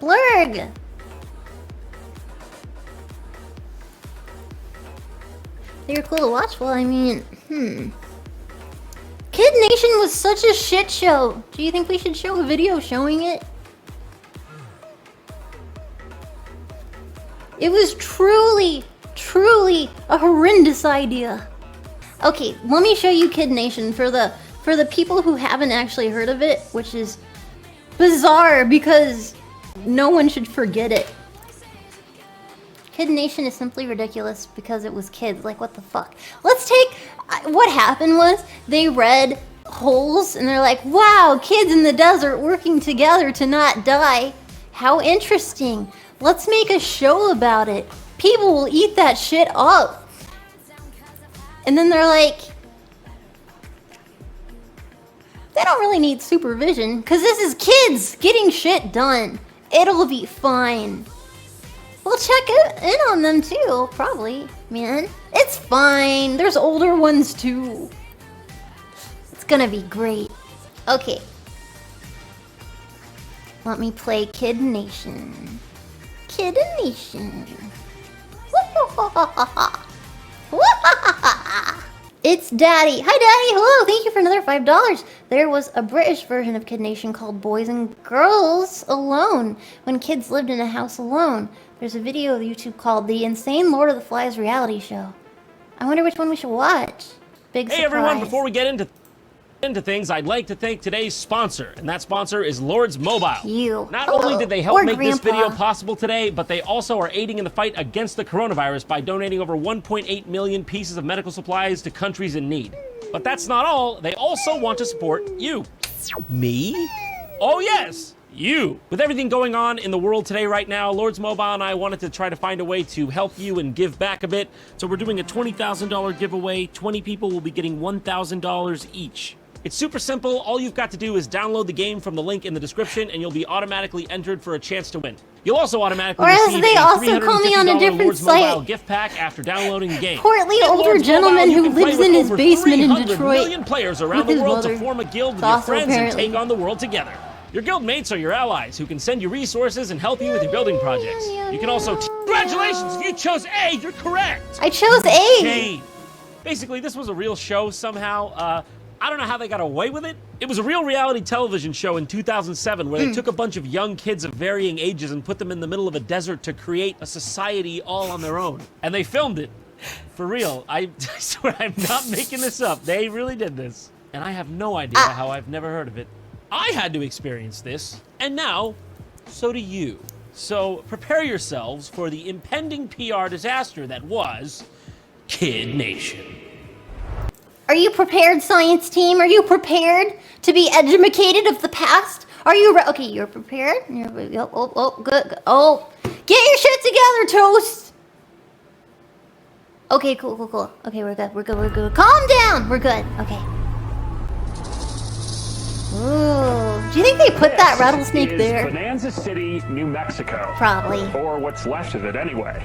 Blurg! They were cool to watch? Well, I mean, Kid Nation was such a shit show. Do you think we should show a video showing it? It was truly a horrendous idea. Okay, let me show you Kid Nation for the people who haven't actually heard of it, which is bizarre because no one should forget it. Kid Nation is simply ridiculous because it was kids. Like, what the fuck? Let's take... What happened was they read holes and they're like, wow, kids in the desert working together to not die. How interesting. Let's make a show about it. People will eat that shit up. And then they're like, they don't really need supervision because this is kids getting shit done. It'll be fine. We'll check in on them too, probably, man. It's fine. There's older ones too. It's gonna be great. Okay. Let me play Kid Nation. Kid Nation. It's Daddy. Hi, Daddy. Hello. Thank you for another $5. There was a British version of Kid Nation called Boys and Girls Alone, when kids lived in a house alone. There's a video of YouTube called The Insane Lord of the Flies Reality Show. I wonder which one we should watch. Big surprise. Hey, everyone. Before we get into things, I'd like to thank today's sponsor, and that sponsor is Lords Mobile. Not only did they help make this video possible today, but they also are aiding in the fight against the coronavirus by donating over 1.8 million pieces of medical supplies to countries in need. But that's not all. They also want to support you. Me? Oh yes, you. With everything going on in the world today right now, Lords Mobile and I wanted to try to find a way to help you and give back a bit. So we're doing a $20,000 giveaway. 20 people will be getting $1,000 each. It's super simple. All you've got to do is download the game from the link in the description, and you'll be automatically entered for a chance to win. You'll also automatically receive a $350 Lords Mobile gift pack after downloading the game. Portly older gentleman who lives in his basement in Detroit. Million players around the world to form a guild with your friends and take on the world together. Your guild mates are your allies who can send you resources and help you with your building projects. You can also... Congratulations! If you chose A, you're correct! I chose A! Jane. Basically, this was a real show somehow. I don't know how they got away with it. It was a real reality television show in 2007 where they took a bunch of young kids of varying ages and put them in the middle of a desert to create a society all on their own. And they filmed it. For real. I swear I'm not making this up. They really did this. And I have no idea how I've never heard of it. I had to experience this, and now, so do you. So prepare yourselves for the impending PR disaster that was Kid Nation. Are you prepared, science team? Are you prepared to be educated of the past? Are you okay, you're prepared? Good. Oh, get your shit together, Toast! Okay, cool. Okay, we're good. Calm down! We're good. Okay. Ooh. Do you think they put that rattlesnake there? Bonanza City, New Mexico. Probably. Or what's left of it, anyway.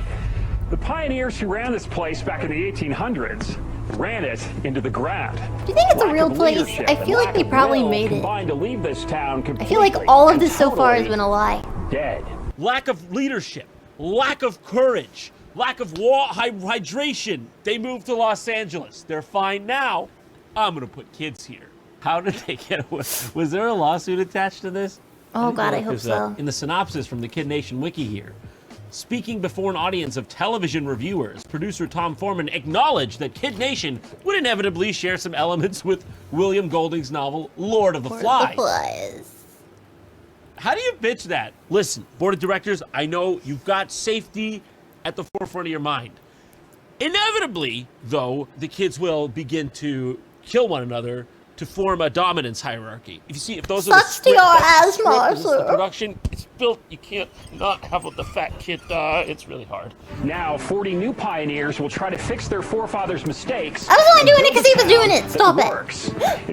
The pioneers who ran this place back in the 1800s ran it into the ground. Do you think it's a real place? I feel like they probably made it. To leave this town I feel like all of this so far has been a lie. Dead. Lack of leadership, lack of courage, lack of hydration. They moved to Los Angeles. They're fine now. I'm gonna put kids here. How did they get away? Was there a lawsuit attached to this? Oh God, I hope so. In the synopsis from the Kid Nation wiki here. Speaking before an audience of television reviewers, producer Tom Foreman acknowledged that Kid Nation would inevitably share some elements with William Golding's novel, Lord of the Flies. How do you pitch that? Listen, board of directors, I know you've got safety at the forefront of your mind. Inevitably, though, the kids will begin to kill one another to form a dominance hierarchy. If those are the production, it's built. You can't not have the fat kid die. It's really hard. Now, 40 new pioneers will try to fix their forefathers' mistakes. I was only doing it because he was doing it. Stop it.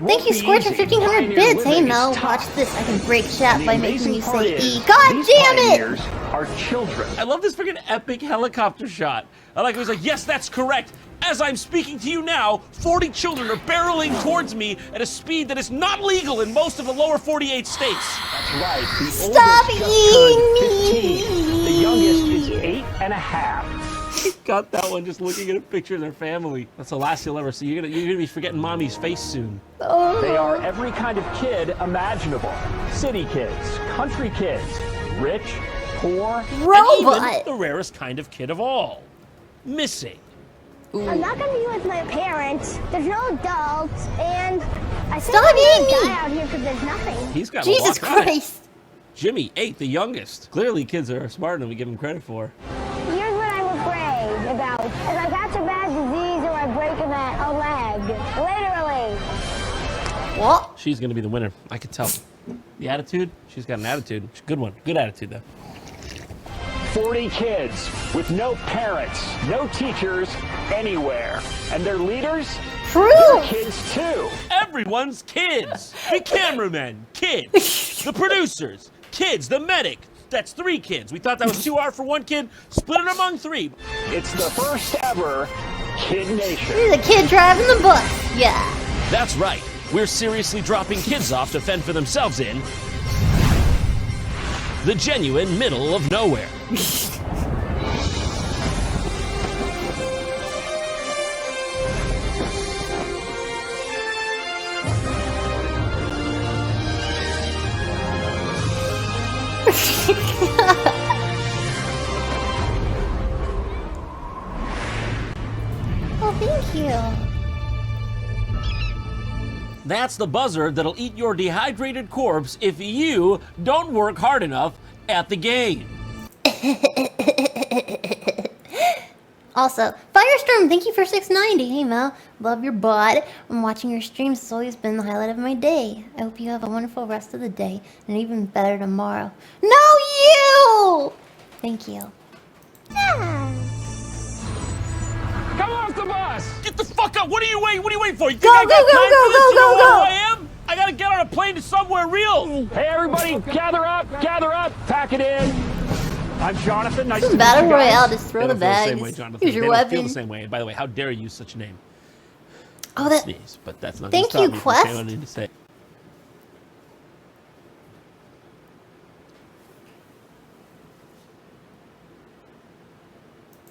Thank you, Squirt, for 1,500 bits. Hey, Mel, watch this. I can break chat by making you say E. God damn it! are children. I love this freaking epic helicopter shot. I like it. He's like, yes, that's correct. As I'm speaking to you now, 40 children are barreling towards me at a speed that is not legal in most of the lower 48 states. That's right. The Stop oldest just eating turned 15. me. The youngest is 8.5. Got that one just looking at a picture of their family. That's the last you'll ever see. You're gonna be forgetting mommy's face soon. They are every kind of kid imaginable. City kids, country kids, rich, poor, Robot. And even the rarest kind of kid of all. Missing. I'm not gonna be with my parents. There's no adults, and I think Stop I'm gonna eating me. die out here because there's nothing. He's got Jesus a lot. Christ. Jimmy, 8, the youngest. Clearly kids are smarter than we give them credit for. Here's what I'm afraid about. If I catch a bad disease or I break a leg, literally. What? She's gonna be the winner. I could tell. The attitude, she's got an attitude. She's a good one. Good attitude, though. 40 kids with no parents, no teachers anywhere. And their leaders? True. They're kids too. Everyone's kids. The cameramen, kids. The producers, kids. The medic, that's 3 kids. We thought that was too hard for 1 kid. Split it among 3. It's the first ever Kid Nation. He's a kid driving the bus. Yeah. That's right. We're seriously dropping kids off to fend for themselves in the genuine middle of nowhere. Oh, thank you. That's the buzzard that'll eat your dehydrated corpse if you don't work hard enough at the game. Also, Firestorm, thank you for 690. Hey Mel, love your bot. I'm watching your streams. It's always been the highlight of my day. I hope you have a wonderful rest of the day and even better tomorrow. No, you! Thank you. Ah. Come off the bus! Get the fuck up! What are you waiting? What are you waiting for? You Go, think I got go, time go, for this? go, You know go, who go. I am? I gotta get on a plane to somewhere real. Hey everybody, gather up, pack it in. I'm Jonathan, nice to meet Battle you guys. Royale, just throw They the don't feel the bags. same way, Jonathan. Here's They your don't weapon. feel the same way. And by the way, how dare you use such a name? Oh, that. Sneeze, but that's not Thank gonna you, stop me from saying Quest. what I need to say.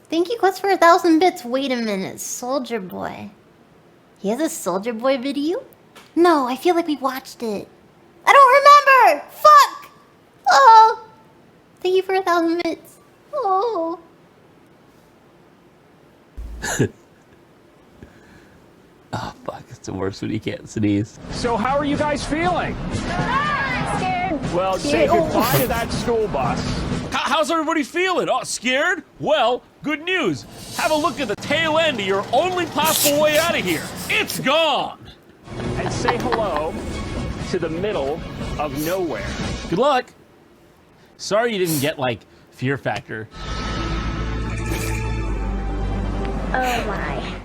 Thank you, Quest, for 1,000 bits. Wait a minute, Soldier Boy. He has a Soldier Boy video? No, I feel like we watched it. I don't remember! Fuck! Oh! Thank you for 1,000 bits. Oh. Oh, fuck. It's the worst when you can't sneeze. So how are you guys feeling? Scared. Well, say Scared. goodbye to that school bus. How's everybody feeling? Oh, scared? Well, good news. Have a look at the tail end of your only possible way out of here. It's gone. And say hello to the middle of nowhere. Good luck. Sorry you didn't get, like, Fear Factor. Oh my.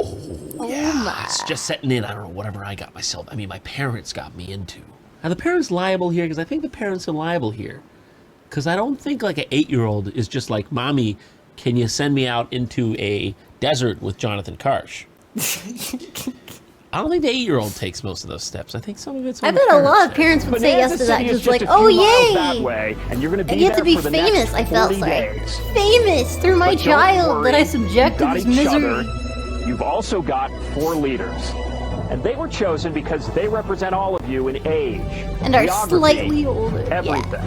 Oh my. It's just setting in. I don't know, whatever I got myself. I mean, my parents got me into. Are the parents liable here? Because I think the parents are liable here. Because I don't think, like, an 8-year-old is just like, Mommy, can you send me out into a desert with Jonathan Karsh? I don't think the 8-year-old takes most of those steps. I think some of it's on I the bet a parents lot of there. parents would say yes to that. City is Just like, a few oh, miles yay! that way, and you're gonna be And you have to there be for the famous, next I felt 40 like. days. Famous through my But don't child that I worry, subjected you've got to each misery. other. You've also got 4 leaders. And they were chosen because they represent all of you in age, And are geography, slightly older. Yeah. everything.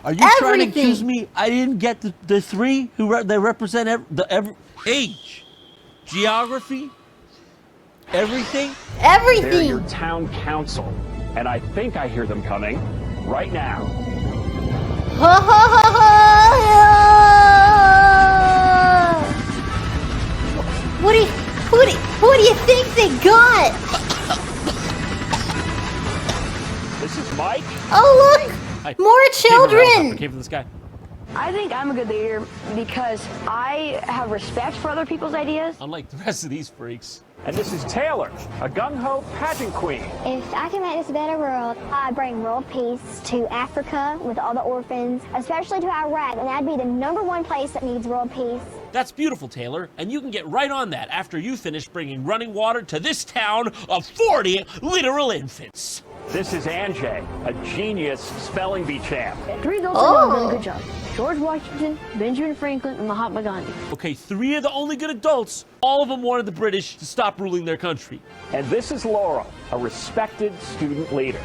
Are you trying to Everything. accuse me? I didn't get the 3 who they represent Age, geography, everything. They're Everything. your town council, and I think I hear them coming right now. Ha ha ha ha! Who do you think they got? This is Mike. Oh look, Hi. more Came from the helicopter, children. Came from the sky. I think I'm a good leader because I have respect for other people's ideas. Unlike the rest of these freaks. And this is Taylor, a gung-ho pageant queen. If I can make this a better world, I'd bring world peace to Africa with all the orphans, especially to Iraq, and that'd be the #1 place that needs world peace. That's beautiful, Taylor, and you can get right on that after you finish bringing running water to this town of 40 literal infants. This is Anjay, a genius spelling bee champ. 3 adults have done a good job. George Washington, Benjamin Franklin, and Mahatma Gandhi. Okay, 3 of the only good adults, all of them wanted the British to stop ruling their country. And this is Laurel, a respected student leader.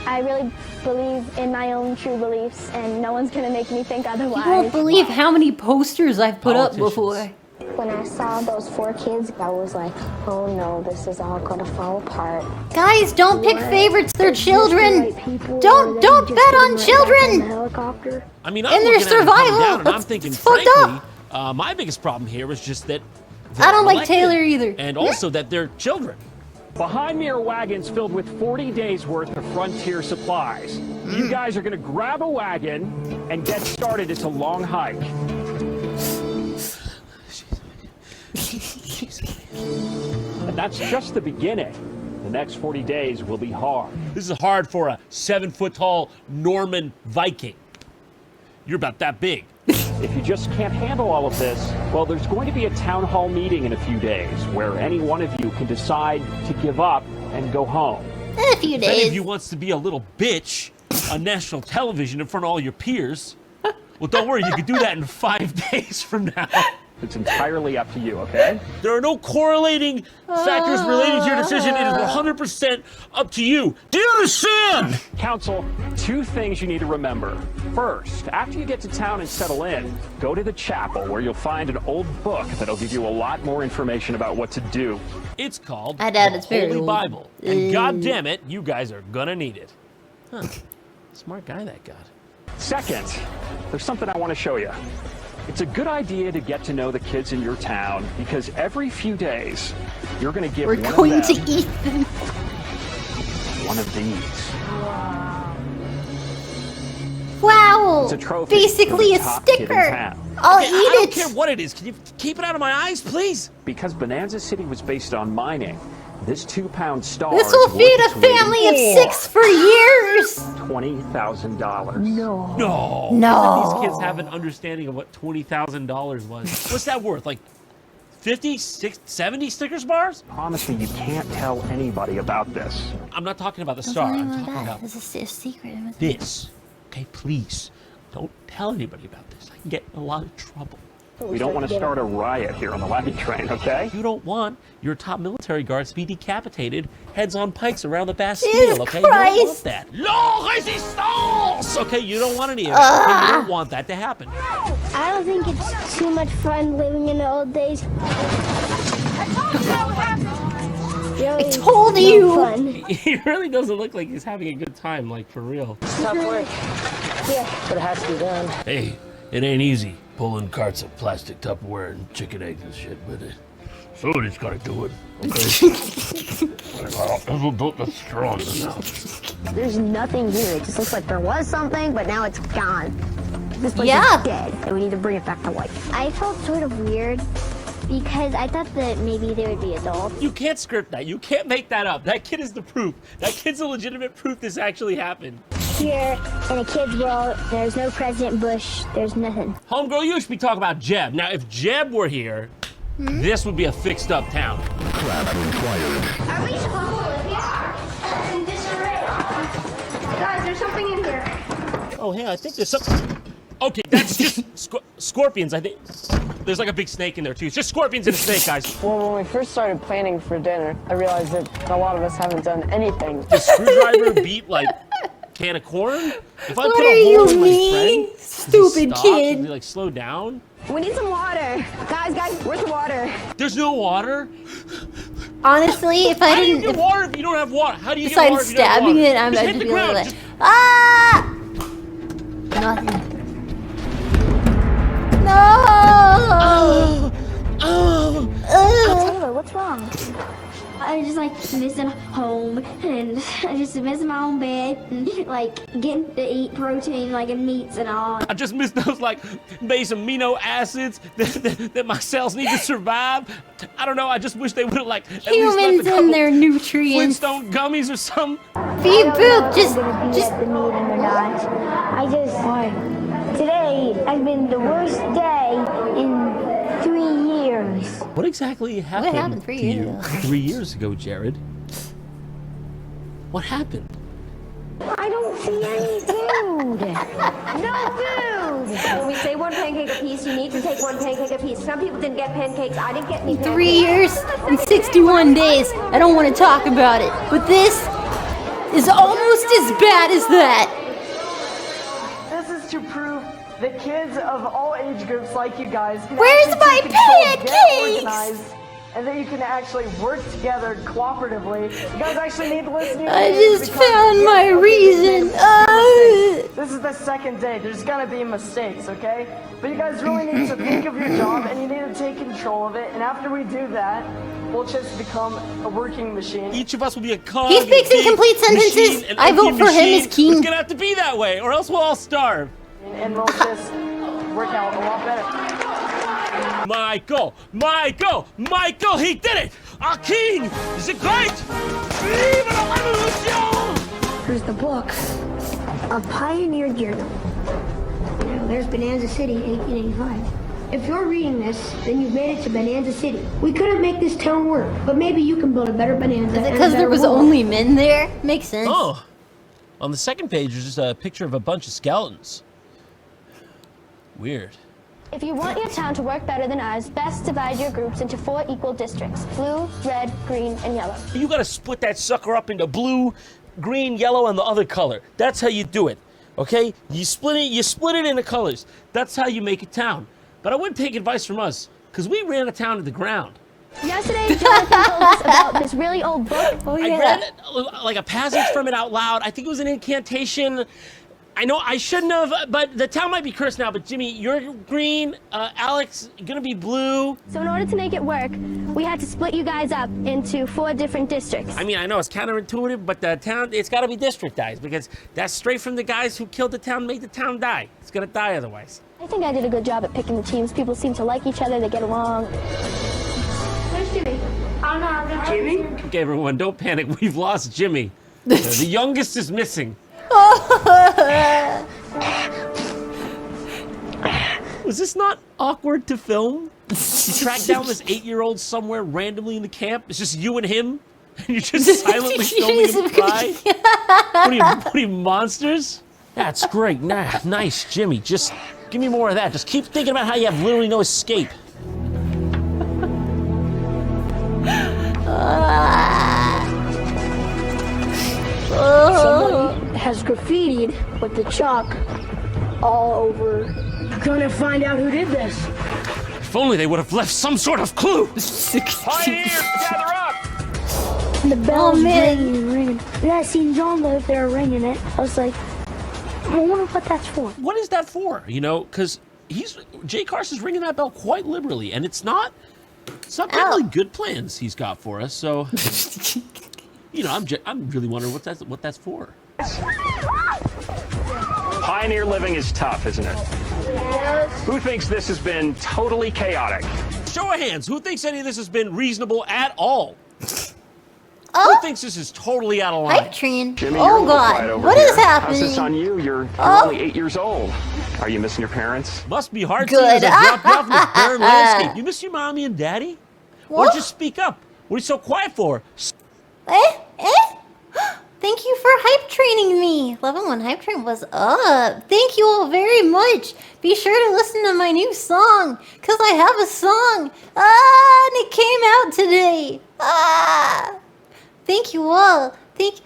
I really believe in my own true beliefs, and no one's gonna make me think otherwise. You won't believe how many posters I've put up Politicians. before. When I saw those 4 kids, I was like, oh no, this is all gonna fall apart. Guys, don't pick favorites. They're children. Don't bet on children. I mean, And I'm their looking at it coming survival. down, and I'm It's thinking, fucked frankly, up. my biggest problem here is just that I don't they're like Taylor elected, either. and also that they're children. Behind me are wagons filled with 40 days worth of frontier supplies. You guys are gonna grab a wagon and get started. It's a long hike. And that's just the beginning. The next 40 days will be hard. This is hard for a 7-foot-tall Norman Viking. You're about that big. If you just can't handle all of this, well, there's going to be a town hall meeting in a few days where any one of you can decide to give up and go home. In a few If any of days. you wants to be a little bitch on national television in front of all your peers, well, don't worry, you can do that in 5 days from now. It's entirely up to you, okay? There are no correlating factors relating to your decision. It is 100% up to you. Do you understand? Council, 2 things you need to remember. First, after you get to town and settle in, go to the chapel where you'll find an old book that'll give you a lot more information about what to do. It's called I doubt the it's very Holy old. Bible. And God damn it, you guys are gonna need it. Huh. Smart guy, that God. Second, there's something I want to show you. It's a good idea to get to know the kids in your town because every few days, you're going to give We're one going of to them eat them. one of these. Wow. It's a trophy Basically for a the top kid in sticker. town. I'll Okay, eat I don't it. care what it is. Can you keep it out of my eyes, please? Because Bonanza City was based on mining, this 2-pound star This is will worth feed a its weight in family of gold. 6 for years. $20,000. No. No. No. These kids have an understanding of what $20,000 was. What's that worth? Like 50, 60, 70 Snickers bars? Promise me you can't tell anybody about this. I'm not talking about the star. I'm talking about This is a secret. this. Okay, please. Don't tell anybody about this. I can get in a lot of trouble. We don't want to start a riot here on the wagon train, okay? You don't want your top military guards to be decapitated, heads on pikes around the Jesus Bastille, okay? You Christ. don't want that. La résistance! Okay, you don't want any of it. Okay, you don't want that to happen. I don't think it's too much fun living in the old days. I told you. Fun. He really doesn't look like he's having a good time, like for real. Tough work. Yeah. But it has to be done. Hey, it ain't easy pulling carts of plastic Tupperware and chicken eggs and shit, but somebody's gotta do it, okay? I'm built that's strong enough. There's nothing here. It just looks like there was something, but now it's gone. This place Yeah. is dead, and we need to bring it back to life. I felt sort of weird because I thought that maybe there would be adults. You can't script that. You can't make that up. That kid is the proof. That kid's a legitimate proof this actually happened. Here, in a kid's world, there's no President Bush. There's nothing. Homegirl, you should be talking about Jeb. Now, if Jeb were here, this would be a fixed up town. Are we supposed to live here? In disarray. Guys, there's something in here. Oh, hey, I think there's something. Okay, that's just scorpions. I think there's like a big snake in there too. It's just scorpions and a snake, guys. Well, when we first started planning for dinner, I realized that a lot of us haven't done anything. The screwdriver beat like can of corn. If I What put are a hole you in my mean? friend, does he Stupid stop? kid. Does he like slow down? We need some water. Guys, where's the water? There's no water. Honestly, if I How do you didn't, get if, water if you don't have water? How do you get besides water if you don't have stabbing water? it, I'm Just I'd hit the be like, ground. Just ah, nothing. No. oh. Ugh. Taylor, what's wrong? I just like missing home, and I just miss my own bed, and like getting to eat protein, like and meats and all. I just miss those like base amino acids that my cells need to survive. I don't know. I just wish they would have like at least left Humans a and their couple nutrients. Flintstone gummies or something. Beep boop, just the meeting or not. Why? Today has been the worst day in 3 years. What exactly happened, happened 3 to years you ago? 3 years ago, Jared? What happened? I don't see any food. No food. When we say 1 pancake a piece, you need to take 1 pancake a piece. Some people didn't get pancakes. I didn't get any pancakes. 3 years and 61 days. I don't want to talk about it, but this is almost as bad as that. This is to prove that kids of all age groups like you guys can Where's actually my take control, get pancakes? organized, and that you can actually work together cooperatively. You guys actually need to listen to your I kids just because found yes, my okay, reason. This is the second day. There's gonna be mistakes, okay? But you guys really need to think of your job and you need to take control of it. And after we do that, we'll just become a working machine. Each of us will be a cog. He speaks in complete sentences. I vote for him as king. It's gonna have to be that way, or else we'll all starve. And we'll just work out a lot better. Michael, he did it! Our king is a great! Viva la revolution! Here's the book. A Pioneer Journal. There's Bonanza City, 1885. If you're reading this, then you've made it to Bonanza City. We couldn't make this town work, but maybe you can build a better Bonanza. Is it because there was only men there? Makes sense. Oh, on the second page is just a picture of a bunch of skeletons. Weird. If you want your town to work better than ours, best divide your groups into 4 equal districts: blue, red, green, and yellow. You gotta split that sucker up into blue, green, yellow, and the other color. That's how you do it, okay? You split it into colors. That's how you make a town. But I wouldn't take advice from us, because we ran a town to the ground. Yesterday, Jonathan told us about this really old book. Oh, I read like a passage from it out loud. I think it was an incantation. I know I shouldn't have, but the town might be cursed now. But Jimmy, you're green. Alex, gonna be blue. So in order to make it work, we had to split you guys up into 4 different districts. I mean, I know it's counterintuitive, but the town, it's gotta be districtized because that's straight from the guys who killed the town, made the town die. It's gonna die otherwise. I think I did a good job at picking the teams. People seem to like each other, they get along. Where's Jimmy? I don't know how to Jimmy? Okay, everyone, don't panic. We've lost Jimmy. The youngest is missing. Was this not awkward to film? You track down this 8-year-old somewhere randomly in the camp. It's just you and him, and you're just silently filming him cry. What are you, monsters? That's great. Nice, Jimmy. Just give me more of that. Just keep thinking about how you have literally no escape. Somebody has graffitied with the chalk all over. Gonna find out who did this. If only they would have left some sort of clue. Pioneers, gather up! The bell's man. ringing. And I seen John live there ringing it. I was like, I wonder what that's for. What is that for? You know, because Jay Carson's ringing that bell quite liberally, and it's not really good plans he's got for us. So, you know, I'm really wondering what that's for. Pioneer living is tough, isn't it? Who thinks this has been totally chaotic? Show of hands. Who thinks any of this has been reasonable at all? Oh, Who thinks this is totally out of line? hype train. Jimmy, you're a Oh little quiet God, over what here. is happening? How's this on you? You're Oh. only 8 years old. Are you missing your parents? Must be hard Good. seeing as I dropped you off in this barren landscape. You miss your mommy and daddy? Or What? just speak up. What are you so quiet for? Thank you for hype training me. Level 1 hype train was up. Thank you all very much. Be sure to listen to my new song, because I have a song. And it came out today. Thank you all. Thank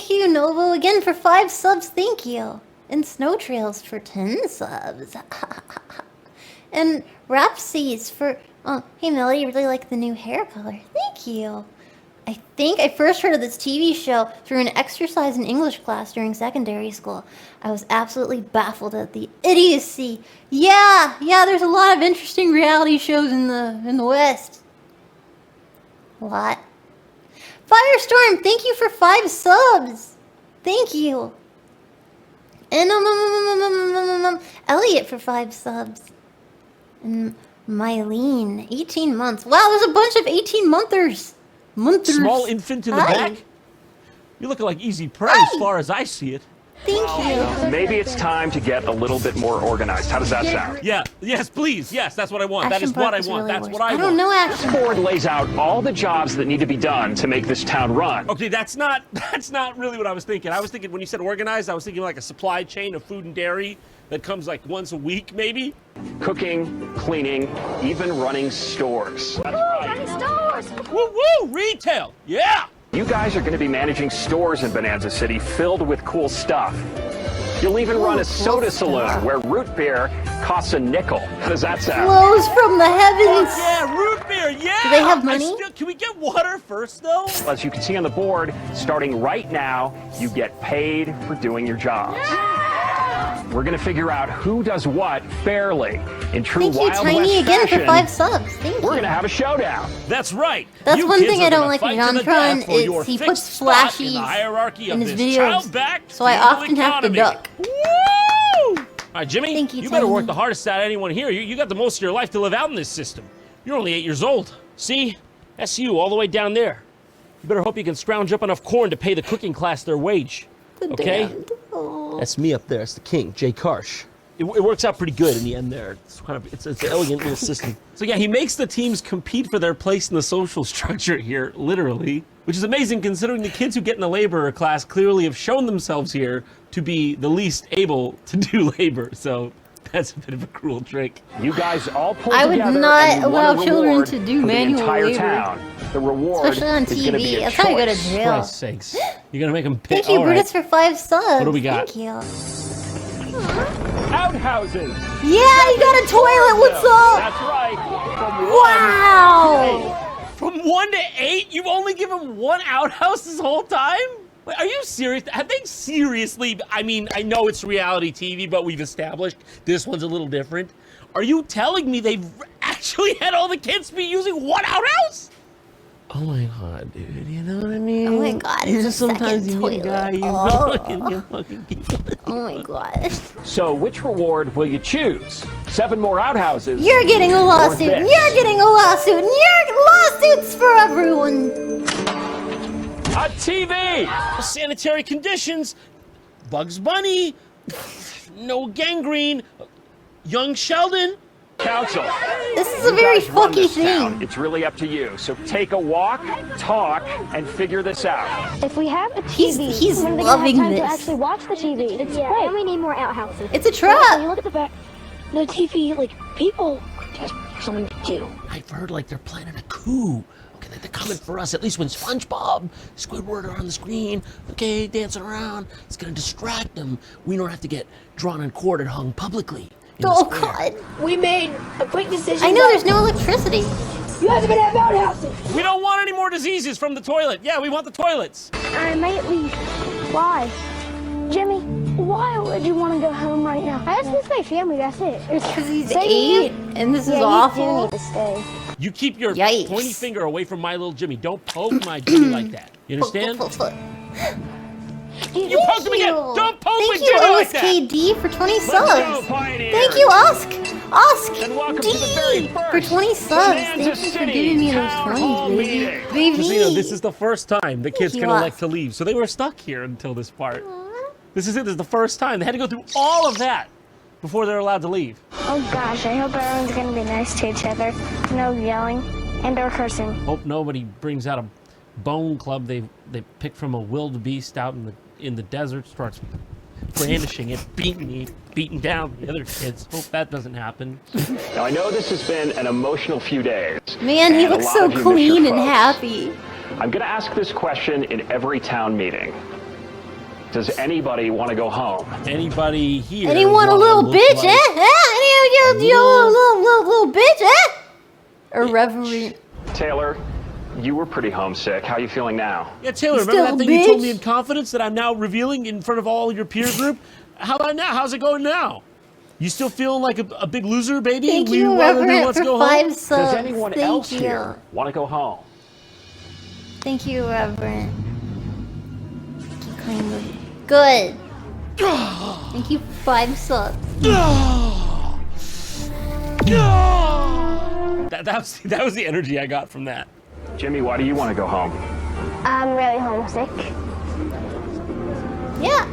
you, Novo, again for 5 subs. Thank you. And Snow Trails for 10 subs. And Rapsies for... Oh, hey, Melody, you really like the new hair color. Thank you. I think I first heard of this TV show through an exercise in English class during secondary school. I was absolutely baffled at the idiocy. Yeah, there's a lot of interesting reality shows in the West. A lot. Firestorm, thank you for 5 subs. Thank you. And Elliot for 5 subs. And Mylene, 18 months. Wow, there's a bunch of 18-monthers. Small infant in the back? You're looking like easy prey as far as I see it. Thank you. Maybe it's time to get a little bit more organized. How does that sound? Yeah, yes, please. Yes, that's what I want. Action that is what I Park want. really That's works. what I want. don't know Action This board lays out all the jobs that need to be done to make this town run. Okay, that's not really what I was thinking. I was thinking when you said organized, I was thinking like a supply chain of food and dairy that comes like once a week, maybe. Cooking, cleaning, even running stores. That's right. Woo woo! Retail. Yeah. You guys are going to be managing stores in Bonanza City filled with cool stuff. You'll even run a soda saloon where root beer costs a nickel. How does that sound? Flows from the heavens. Yeah, root beer. Yeah. Do they have money? Can we get water first, though? As you can see on the board, starting right now, you get paid for doing your jobs. We're going to figure out who does what fairly. In true Thank you, Wild Tiny, West again fashion, for 5 subs. Thank you. we're going to have a showdown. That's right. That's You one kids thing are I don't gonna like with fight to the JonTron death for your is he fixed puts spot in the flashies hierarchy in of his this videos, child-backed so I feudal often have to economy. duck. Woo! All right, Jimmy, Thank you, better Tiny. work the hardest out of anyone here. You got the most of your life to live out in this system. You're only 8 years old. See? That's you all the way down there. You better hope you can scrounge up enough corn to pay the cooking class their wage. Okay? Damned. Oh. That's me up there. It's the king, Jay Karsh. It works out pretty good in the end there. It's an elegant little system. So yeah, he makes the teams compete for their place in the social structure here, literally, which is amazing considering the kids who get in the laborer class clearly have shown themselves here to be the least able to do labor. So that's a bit of a cruel trick. You guys all pull I would together not and you won allow a children reward to do for manual the entire labor. town. The reward Especially on is going to be TV. a That's how you go to choice. jail. Christ's sakes. You're gonna make them pay. Thank you, All right. Brutus, for 5 subs. What do we got? Thank you. Outhouses. Yeah, you got a toilet. What's up? That's right. Wow. From 1 to 8, you've only given 1 outhouse this whole time? Wait, are you serious? Have they seriously, I mean, I know it's reality TV, but we've established this one's a little different. Are you telling me they've actually had all the kids be using 1 outhouse? Oh my god, dude, you know what I mean? Oh my god, You it's just a sometimes second you need a guy, toilet. you fucking keep Oh my god. So which reward will you choose? 7 more outhouses. You're getting a lawsuit. Or And this? you're getting a lawsuit. And you're lawsuits for everyone. A TV. sanitary conditions, Bugs Bunny, no gangrene, young Sheldon. Council. This is a very guys run fucky this town. thing. It's really up to you. So take a walk, talk, and figure this out. If we have a He's TV, when are they gonna loving have time this. to actually watch the TV? It's Yeah, great. and we need more outhouses. It's a So when trap. you look at the back, the TV, like, people just something to do. I've heard like they're planning a coup. Okay, they're coming for us. At least when SpongeBob, Squidward are on the screen, okay, dancing around, it's gonna distract them. We don't have to get drawn and quartered, hung publicly. in the Oh square. god. We made a quick decision. I know there's no electricity. You guys are gonna have outhouses. We don't want any more diseases from the toilet. Yeah, we want the toilets. I might leave. Why? Jimmy, why would you want to go home right now? I just miss my family, that's it. Because he's Same 8 and this is yeah, awful. you do need to stay. You keep your Yikes. pointy finger away from my little Jimmy. Don't poke my Jimmy like that. You understand? You poked him again. Don't poke Thank with you, Jimmy like that. OSKD, for 20 Let's go, subs. Pioneers. Thank you, Osk And welcome D to the very for first 20 subs. Bonanza Thank you for City giving me those Town Hall 20s, meeting. baby. Just so you know, this is the first time the kids you, can elect Osk. to leave. So they were stuck here until this part. This is it. This is the first time. They had to go through all of that before they're allowed to leave. Oh gosh, I hope everyone's gonna be nice to each other. No yelling and or cursing. Hope nobody brings out a bone club they picked from a wildebeest out in the desert, starts brandishing it, beating down the other kids. Hope that doesn't happen. Now I know this has been an emotional few days. Man, he and a looks lot so of you miss clean your and folks. happy. I'm going to ask this question in every town meeting. Does anybody want to go home? Anybody here? Anyone a wanna little look bitch, like- eh? Any little bitch, eh? Irreverent. Taylor, you were pretty homesick. How are you feeling now? Yeah, Taylor, remember that thing you told me in confidence that I'm now revealing in front of all your peer group? How about now? How's it going now? You still feeling like a big loser, baby? Thank you, Reverend, for 5 subs. Does anyone else here want to go home? Thank you, Reverend. Good. Thank you for 5 subs. That was the energy I got from that. Jimmy, why do you want to go home? I'm really homesick. Yeah.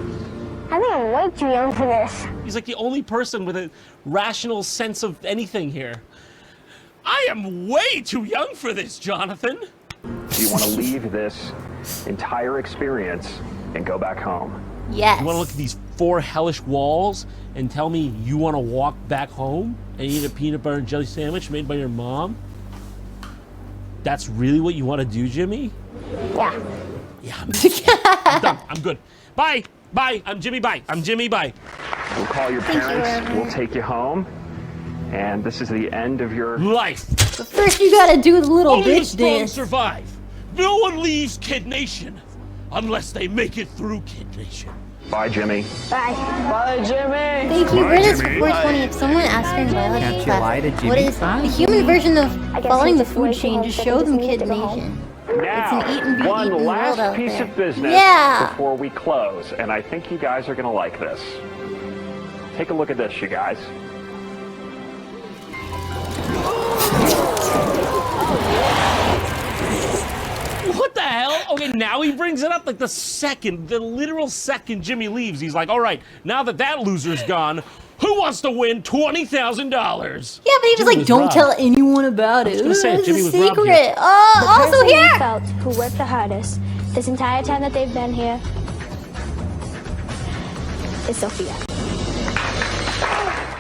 I think I'm way too young for this. He's like the only person with a rational sense of anything here. I am way too young for this, Jonathan. Do you want to leave this entire experience and go back home? Yes. You want to look at these 4 hellish walls and tell me you want to walk back home and eat a peanut butter and jelly sandwich made by your mom? That's really what you want to do, Jimmy? Yeah. Yeah, I'm done. I'm good. Bye. Bye. I'm Jimmy. Bye. I'm Jimmy. Bye. We'll call your parents. We'll take you home. And this is the end of your life. But first you gotta do the little Only the bitch strong dance. survive. No one leaves Kid Nation unless they make it through Kid Nation. Bye, Jimmy. Bye. Bye, Jimmy. Thank you, British 420. If someone asks her in biology class, what is the human version of following the food chain, just show them Kid Nation. Now, it's an eat and be one eaten world last out piece there. of business Yeah. before we close, and I think you guys are going to like this. Take a look at this, you guys. What the hell? Okay, now he brings it up like the literal second Jimmy leaves. He's like, all right, now that loser's gone, who wants to win $20,000? Yeah, but he was like, don't tell anyone about it. I was gonna say, It's Jimmy a was robbed secret. here. Also person here. we felt who worked the hardest this entire time that they've been here is Sophia.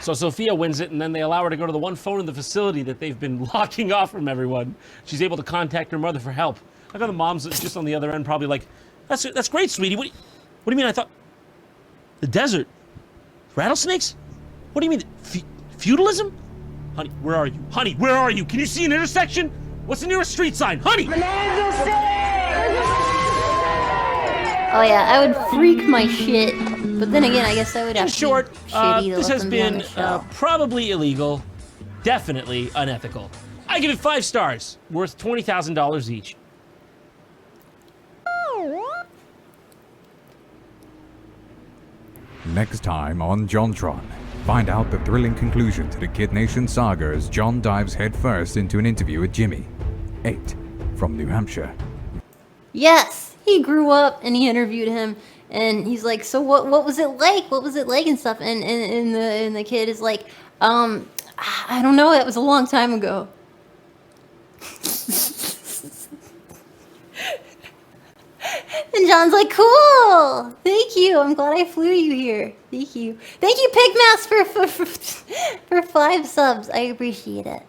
So Sophia wins it, and then they allow her to go to the one phone in the facility that they've been locking off from everyone. She's able to contact her mother for help. I got the mom's just on the other end, probably like, that's great, sweetie. What do you mean? I thought the desert, rattlesnakes. What do you mean, feudalism? Honey, where are you? Honey, where are you? Can you see an intersection? What's the nearest street sign? Honey! Oh yeah, I would freak my shit. But then again, I guess I would have In short, to be shitty to this let has them be on been the show. probably illegal, definitely unethical. I give it 5 stars, worth $20,000 each. Next time on JonTron, find out the thrilling conclusion to the Kid Nation saga as John dives headfirst into an interview with Jimmy, 8, from New Hampshire. Yes, he grew up and he interviewed him, and he's like, so what was it like? What was it like and stuff? And the kid is like, I don't know. That was a long time ago. And John's like, cool. Thank you. I'm glad I flew you here. Thank you. Thank you, Pigmass, for 5 subs. I appreciate it.